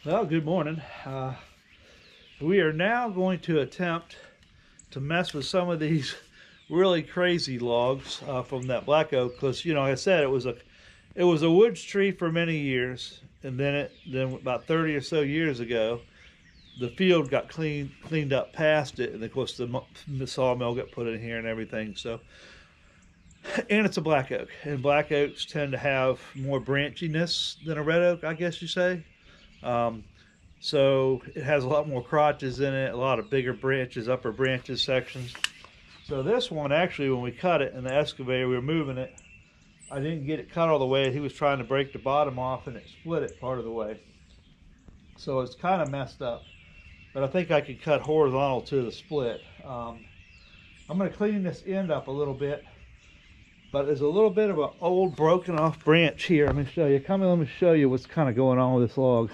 Well, good morning. We are now going to attempt to mess with some of these really crazy logs from that black oak, because like I said, it was a woods tree for many years, and then about 30 or so years ago, the field got cleaned up past it, and of course the sawmill got put in here and everything. So, and it's a black oak, and black oaks tend to have more branchiness than a red oak, I guess you say. So it has a lot more crotches in it, a lot of bigger branches, upper branches sections. So this one, actually, when we cut it in the excavator, we were moving it, I didn't get it cut all the way. He was trying to break the bottom off, and it split it part of the way. So it's kind of messed up. But I think I could cut horizontal to the split. I'm going to clean this end up a little bit. But there's a little bit of an old broken off branch here. Let me show you. Come in, let me show you what's kind of going on with this log.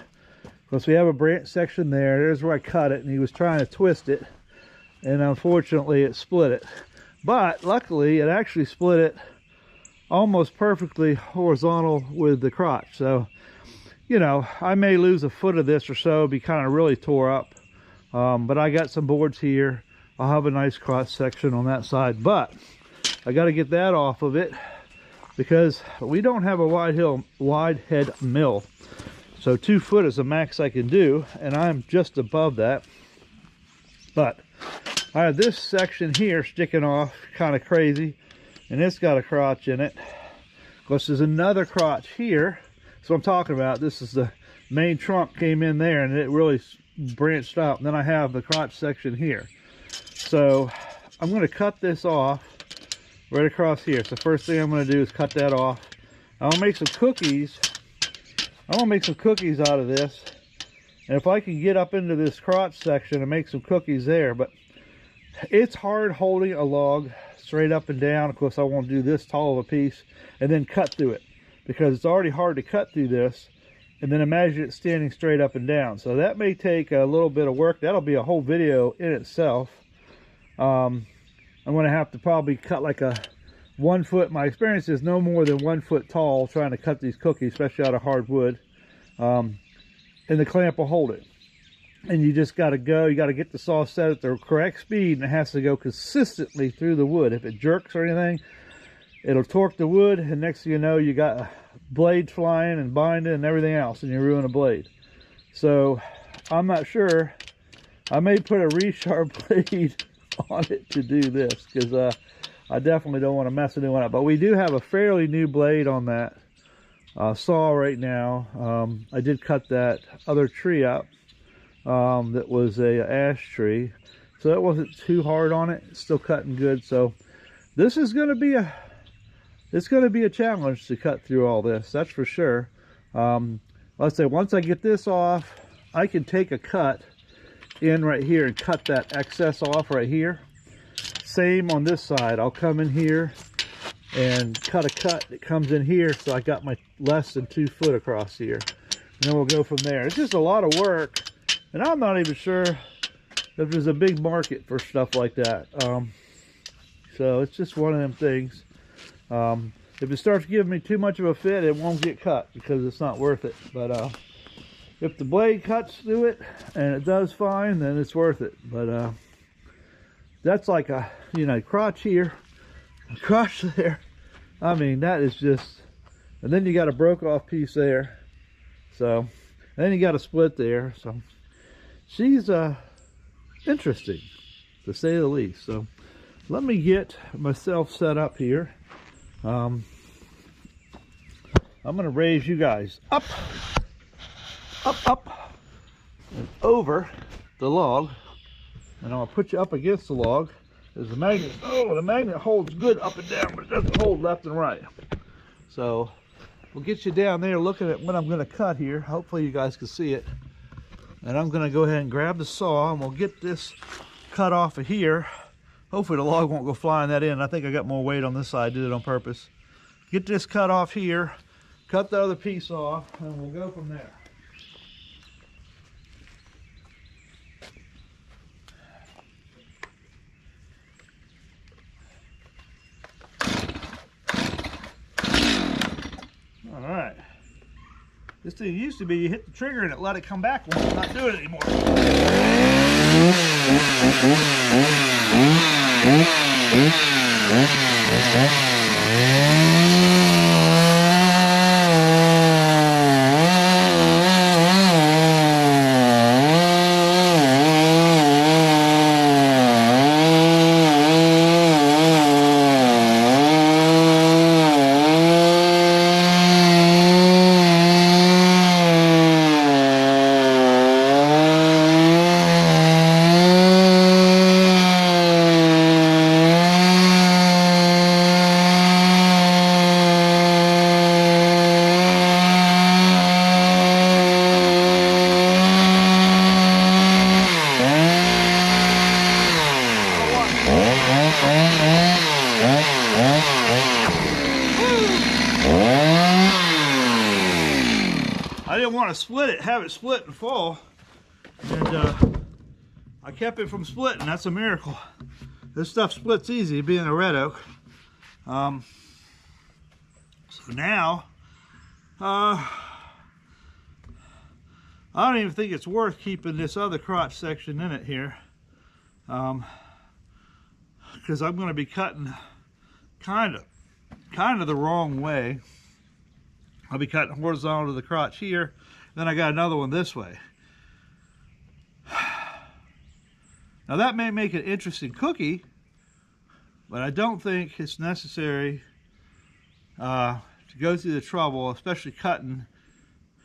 Because we have a branch section there. There's where I cut it, and he was trying to twist it, and unfortunately it split it. But luckily it actually split it almost perfectly horizontal with the crotch. So I may lose a foot of this or so, be kind of really tore up, but I got some boards here. I'll have a nice crotch section on that side, but I got to get that off of it because we don't have a wide head mill. So 2 foot is the max I can do, and I'm just above that. But I have this section here sticking off kind of crazy, and it's got a crotch in it. Of course, there's another crotch here. That's what I'm talking about. This is the main trunk came in there, and it really branched out. And then I have the crotch section here. So I'm going to cut this off right across here. So the first thing I'm going to do is cut that off. I'll make some cookies. I'm gonna make some cookies out of this, and if I can get up into this crotch section and make some cookies there. But it's hard holding a log straight up and down. Of course, I won't do this tall of a piece and then cut through it, because it's already hard to cut through this, and then imagine it standing straight up and down. So that may take a little bit of work. That'll be a whole video in itself. I'm gonna have to probably cut like a 1 foot. My experience is no more than 1 foot tall trying to cut these cookies, especially out of hardwood. And the clamp will hold it. And you just got to go. You got to get the saw set at the correct speed, and it has to go consistently through the wood. If it jerks or anything, it'll torque the wood, and next thing you know, you got blades flying and binding and everything else, and you ruin a blade. So I'm not sure. I may put a resharp blade on it to do this, because I definitely don't want to mess a new one up. But we do have a fairly new blade on that saw right now. I did cut that other tree up that was a ash tree, so that wasn't too hard on it. It's still cutting good. So this is going to be a challenge to cut through all this, that's for sure. Let's say once I get this off, I can take a cut in right here and cut that excess off right here. Same on this side. I'll come in here and cut a cut that comes in here, so I got my less than 2 foot across here, and then we'll go from there. It's just a lot of work, and I'm not even sure if there's a big market for stuff like that. So it's just one of them things. If it starts giving me too much of a fit, it won't get cut because it's not worth it. But if the blade cuts through it and it does fine, then it's worth it. But that's like a crotch here, a crotch there. I mean, that is just, and then you got a broke off piece there. So, and then you got a split there. So she's interesting, to say the least. So let me get myself set up here. I'm gonna raise you guys up, and over the log. And I'm gonna put you up against the log. There's a magnet. Oh, the magnet holds good up and down, but it doesn't hold left and right. So we'll get you down there looking at what I'm gonna cut here. Hopefully you guys can see it. And I'm gonna go ahead and grab the saw, and we'll get this cut off of here. Hopefully the log won't go flying that in. I think I got more weight on this side. I did it on purpose. Get this cut off here, cut the other piece off, and we'll go from there. All right. This thing used to be you hit the trigger and it let it come back once. It's not doing it anymore. I didn't want to split it, have it split and fall, and I kept it from splitting. That's a miracle. This stuff splits easy, being a red oak. So now, I don't even think it's worth keeping this other crotch section in it here, because I'm going to be cutting kind of the wrong way. I'll be cutting horizontal to the crotch here, then I got another one this way. Now that may make an interesting cookie, but I don't think it's necessary to go through the trouble, especially cutting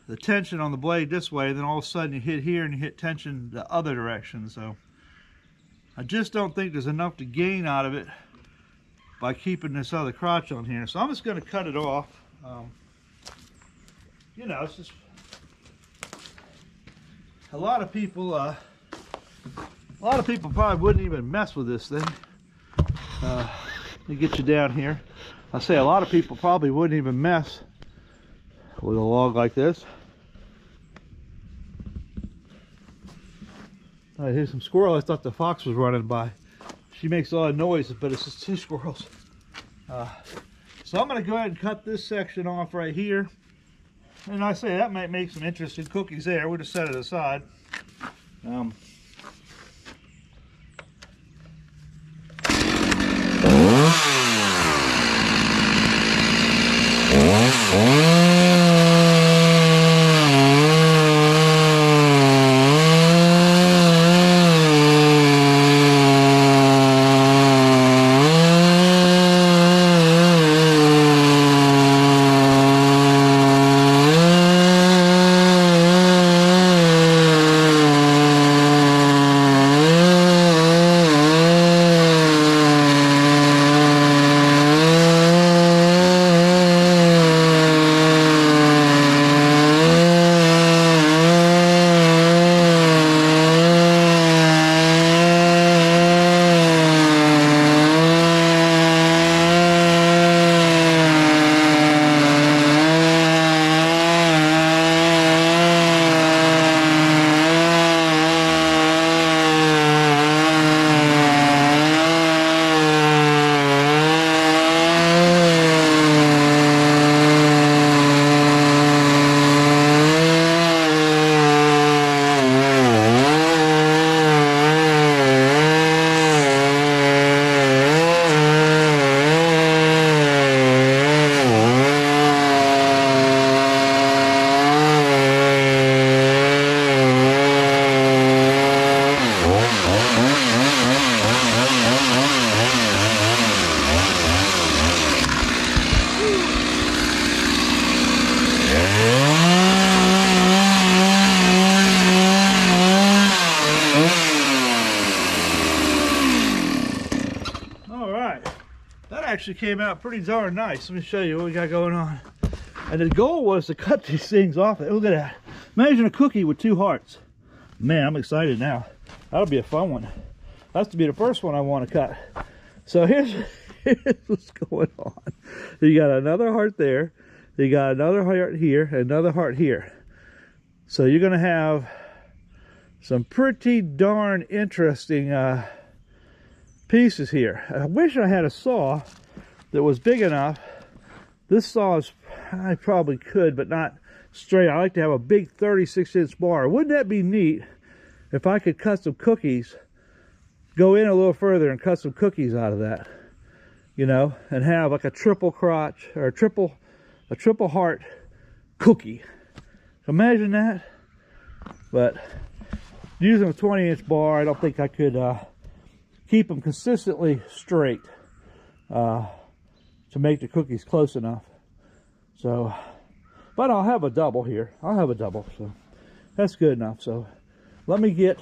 the tension on the blade this way, then all of a sudden you hit here and you hit tension the other direction. So I just don't think there's enough to gain out of it by keeping this other crotch on here. So I'm just going to cut it off. You know, it's just a lot of people probably wouldn't even mess with this thing. Let me get you down here. I say a lot of people probably wouldn't even mess with a log like this. All right, here's some squirrel. I thought the fox was running by. She makes a lot of noise, but it's just two squirrels. So I'm going to go ahead and cut this section off right here. And I say that might make some interesting cookies there. We'll just set it aside. Actually came out pretty darn nice. Let me show you what we got going on. And the goal was to cut these things off. Look at that. Imagine a cookie with two hearts. Man, I'm excited now. That'll be a fun one. That's to be the first one I want to cut. So here's what's going on. You got another heart there. You got another heart here, another heart here. So you're going to have some pretty darn interesting pieces here. I wish I had a saw that was big enough. This saw is, I probably could, but not straight. I like to have a big 36-inch bar. Wouldn't that be neat if I could cut some cookies, go in a little further and cut some cookies out of that, you know, and have like a triple crotch or a triple heart cookie. Imagine that. But using a 20-inch bar, I don't think I could keep them consistently straight to make the cookies close enough. So, but I'll have a double here. I'll have a double, so that's good enough. So let me get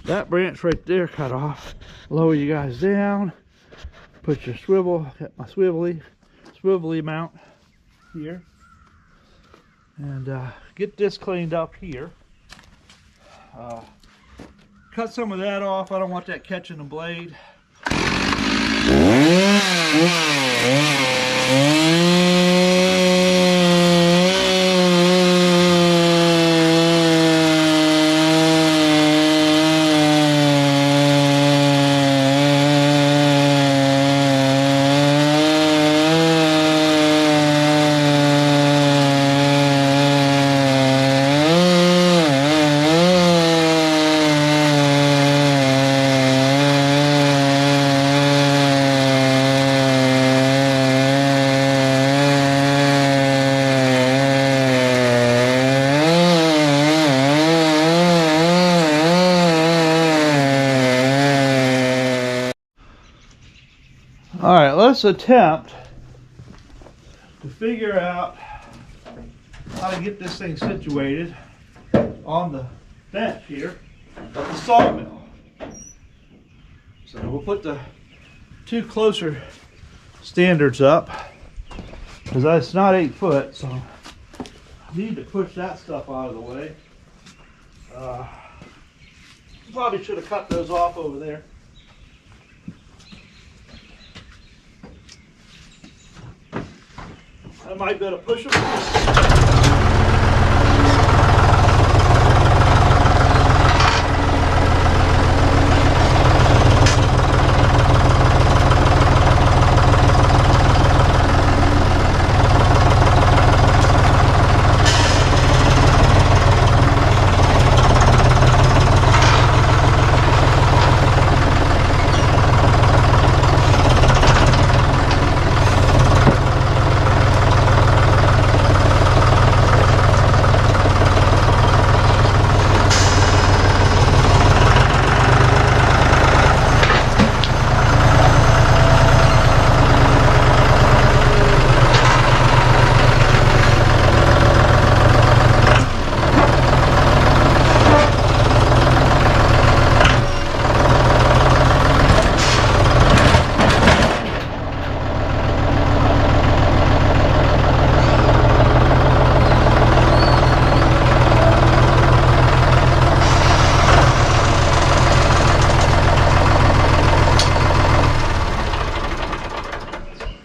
that branch right there cut off. Lower you guys down. Put your swivel, got my swivelly mount here. And get this cleaned up here. Cut some of that off. I don't want that catching the blade. All right, let's attempt to figure out how to get this thing situated on the bench here of the sawmill. So we'll put the two closer standards up because it's not 8 foot, so I need to push that stuff out of the way. Probably should have cut those off over there. I might be able to push them.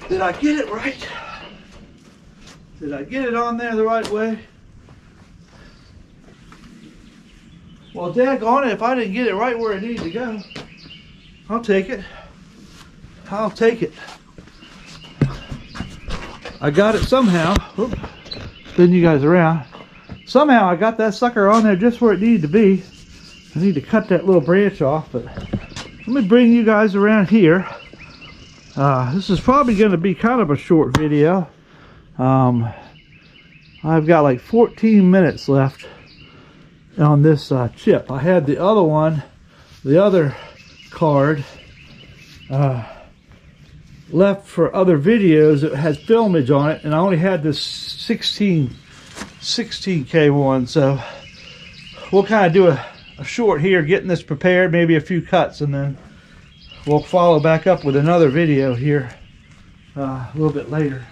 Did I get it right? Did I get it on there the right way? Well, daggone it, if I didn't get it right where it needed to go, I'll take it. I'll take it. I got it somehow. Oops, spin you guys around. Somehow I got that sucker on there just where it needed to be. I need to cut that little branch off, but let me bring you guys around here. This is probably going to be kind of a short video. I've got like 14 minutes left on this chip. I had the other one, the other card, left for other videos that has filmage on it, and I only had this 16K one, so we'll kind of do a short here, getting this prepared, maybe a few cuts, and then we'll follow back up with another video here a little bit later.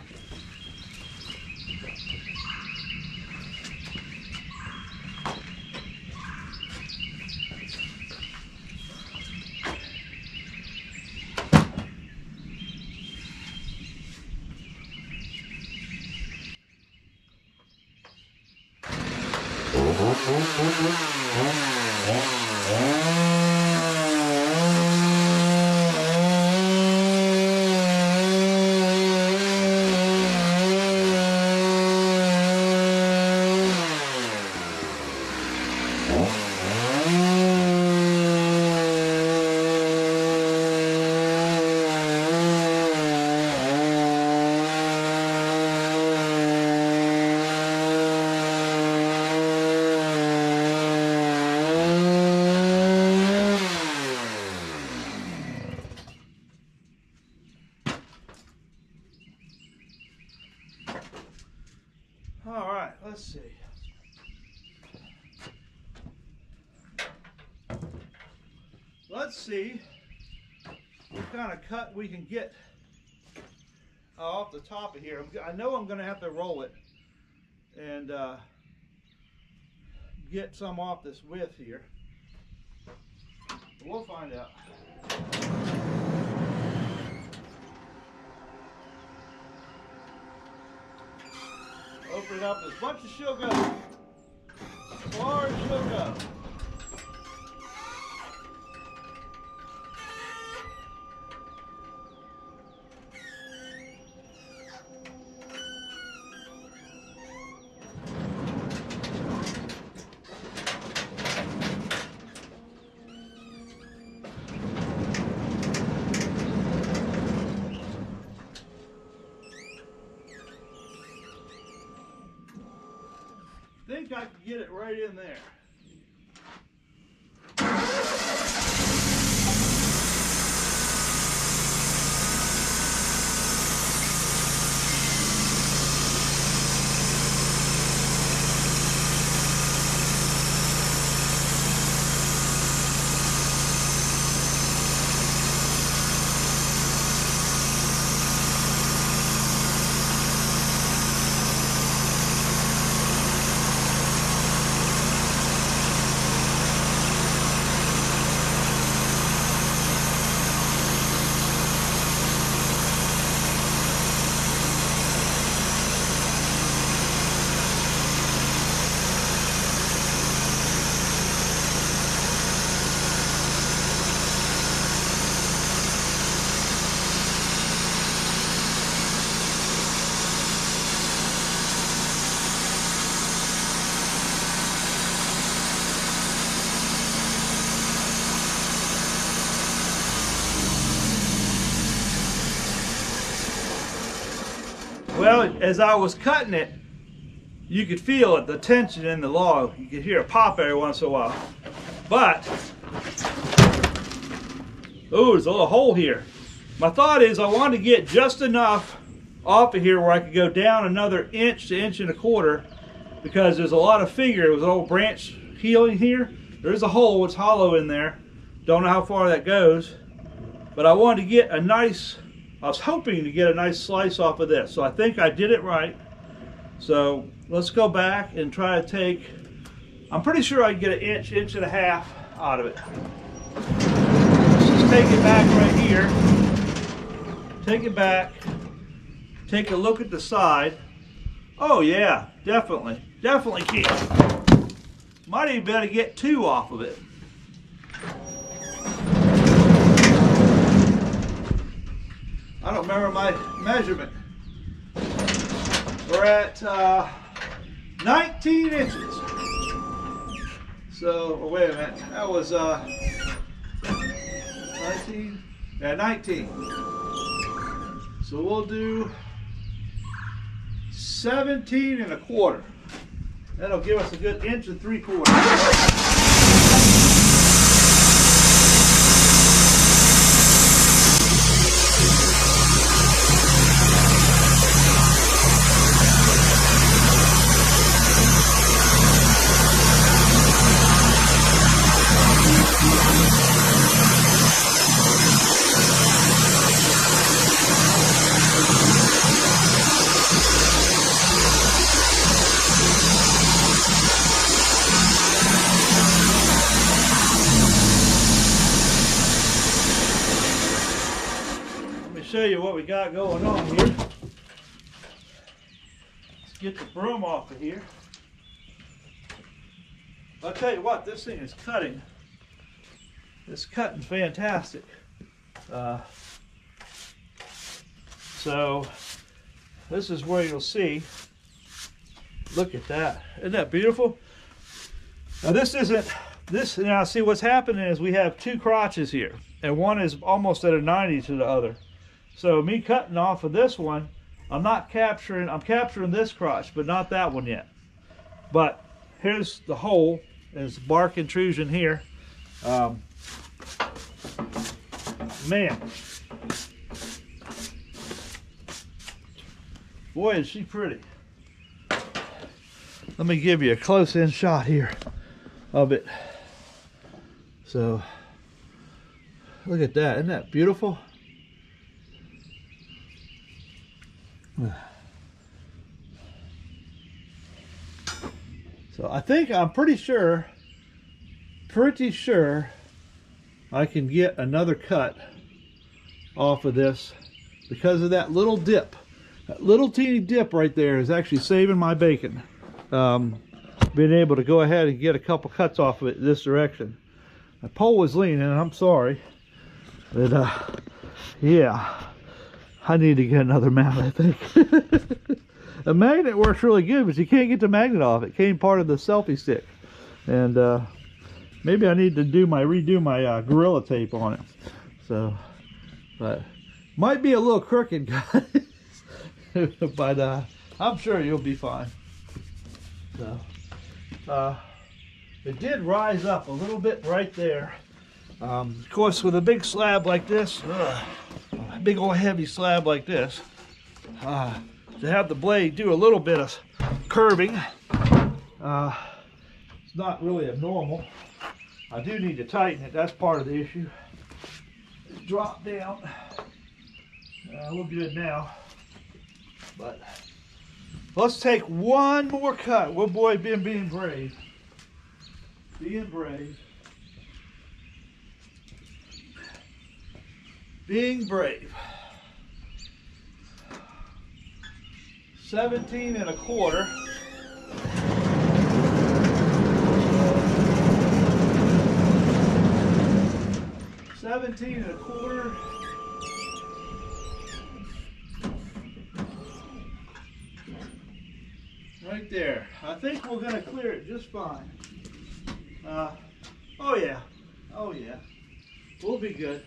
let's see what kind of cut we can get off the top of here. I know I'm going to have to roll it and get some off this width here. We'll find out. Open it up as much as she'll go. As far as she'll go. I think I can get it right in there. Well, as I was cutting it, you could feel it, the tension in the log. You could hear a pop every once in a while. But, oh, there's a little hole here. My thought is I wanted to get just enough off of here where I could go down another inch to inch and a quarter, because there's a lot of figure. It was an old branch healing here. There's a hole, it's hollow in there. Don't know how far that goes. But I wanted to get a nice, I was hoping to get a nice slice off of this. So I think I did it right. So let's go back and try to take, I'm pretty sure I can get an inch, inch and a half out of it. Let's just take it back right here. Take it back. Take a look at the side. Oh yeah, definitely. Definitely can. Might even be able to get 2 off of it. I don't remember my measurement. We're at 19 inches. So, oh, wait a minute. That was 19. Yeah, 19. So we'll do 17 and a quarter. That'll give us a good 1 3/4 inches. Show you what we got going on here. Let's get the broom off of here. I'll tell you what, this thing is cutting. It's cutting fantastic. So this is where you'll see. Look at that. Isn't that beautiful? Now this isn't this. Now see what's happening is we have 2 crotches here, and one is almost at a 90 to the other. So me cutting off of this one, I'm capturing this crotch, but not that one yet. But here's the hole, there's bark intrusion here. Man, boy is she pretty. Let me give you a close-in shot here of it. So Look at that. Isn't that beautiful? So I think I'm pretty sure I can get another cut off of this because of that little dip. That little teeny dip right there is actually saving my bacon. Being able to go ahead and get a couple cuts off of it this direction. The pole was leaning, I'm sorry. But yeah, I need to get another mount, I think. A magnet works really good, but you can't get the magnet off. It came part of the selfie stick. And maybe I need to redo my Gorilla Tape on it. So, but might be a little crooked, guys. But I'm sure you'll be fine. So, it did rise up a little bit right there. Of course, with a big slab like this, a big old heavy slab like this, to have the blade do a little bit of curving, it's not really abnormal. I do need to tighten it. That's part of the issue. Drop down. We're good now. But let's take one more cut. Well, boy, being brave. Being brave. Being brave. 17 1/4. Right there. I think we're going to clear it just fine. Oh yeah. Oh yeah. We'll be good.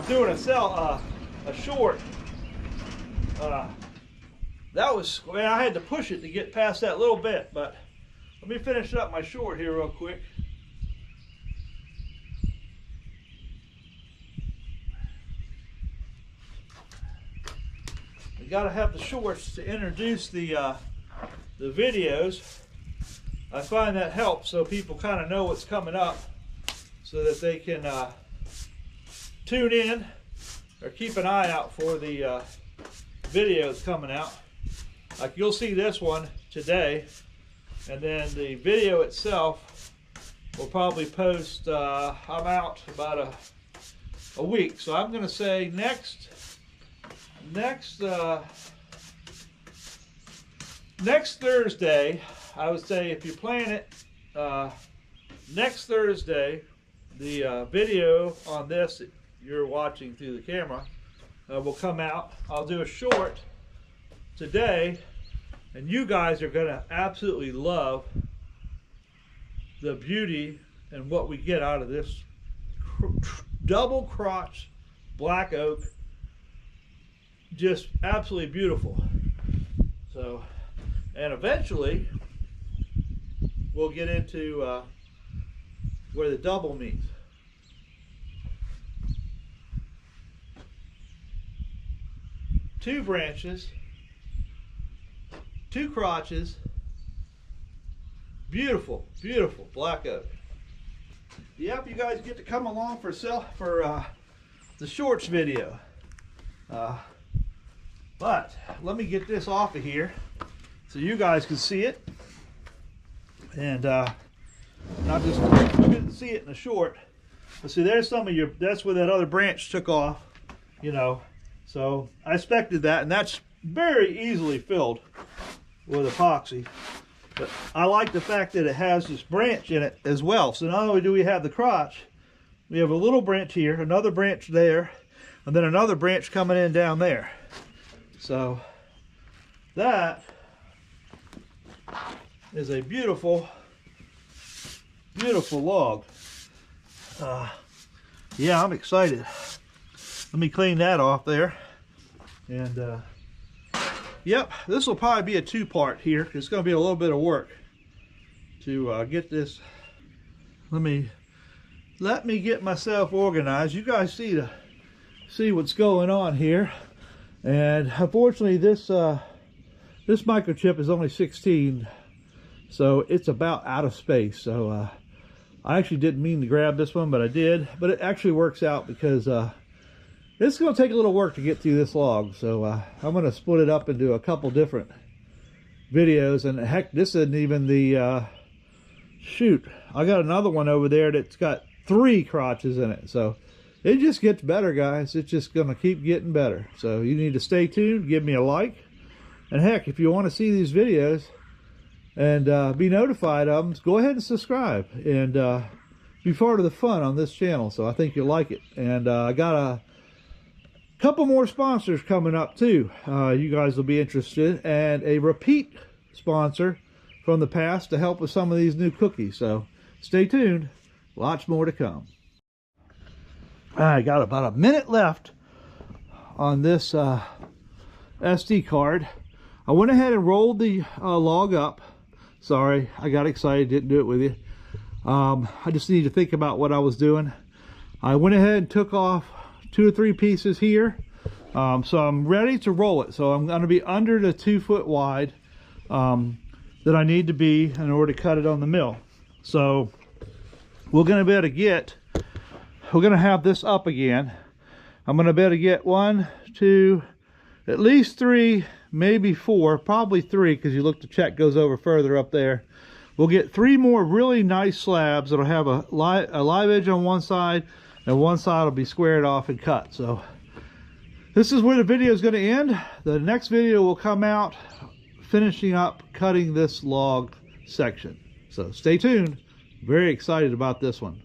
Doing a short. That was, man, I had to push it to get past that little bit, but let me finish up my short here real quick. You got to have the shorts to introduce the videos. I find that helps so people kind of know what's coming up so that they can tune in or keep an eye out for the videos coming out. Like you'll see this one today, and then the video itself will probably post, I'm out about a week. So I'm gonna say next Thursday, I would say if you plan it, next Thursday, the video on this that you're watching through the camera will come out. I'll do a short today, and you guys are going to absolutely love the beauty and what we get out of this double crotch black oak. Just absolutely beautiful. So, and eventually we'll get into where the double meets. 2 branches, 2 crotches. Beautiful, beautiful black oak. Yep, you guys get to come along for the shorts video. But let me get this off of here so you guys can see it, and not just you couldn't see it in the short. But see, there's some of your, that's where that other branch took off, you know. So I expected that, and that's very easily filled with epoxy. But I like the fact that it has this branch in it as well. So not only do we have the crotch, we have a little branch here, another branch there, and then another branch coming in down there. So that is a beautiful, beautiful log. Yeah, I'm excited. Let me clean that off there. And yep, this will probably be a 2-part here. It's going to be a little bit of work to get this. Let me get myself organized. You guys see what's going on here. And unfortunately, this microchip is only 16, so it's about out of space. So I actually didn't mean to grab this one, but I did. But it actually works out because it's going to take a little work to get through this log. So I'm going to split it up into a couple different videos. And heck, this isn't even the shoot. I got another one over there that's got 3 crotches in it. So it just gets better, guys. It's just going to keep getting better. So you need to stay tuned, give me a like. And heck, if you want to see these videos and be notified of them, go ahead and subscribe and be part of the fun on this channel. So I think you'll like it. And I got a couple more sponsors coming up too. You guys will be interested. And a repeat sponsor from the past to help with some of these new cookies. So stay tuned. Lots more to come. I got about a minute left on this SD card. I went ahead and rolled the log up. Sorry, I got excited, didn't do it with you. I just need to think about what I was doing. I went ahead and took off 2 or 3 pieces here. So I'm ready to roll it. So I'm going to be under the 2 foot wide that I need to be in order to cut it on the mill. So we're going to be able to get, we're going to have this up again. I'm going to be able to get 1, 2, at least 3, maybe 4, probably 3, because you look, the check goes over further up there. We'll get 3 more really nice slabs that'll have a live edge on one side, and one side will be squared off and cut. So this is where the video is going to end. The next video will come out finishing up cutting this log section. So stay tuned. Very excited about this one.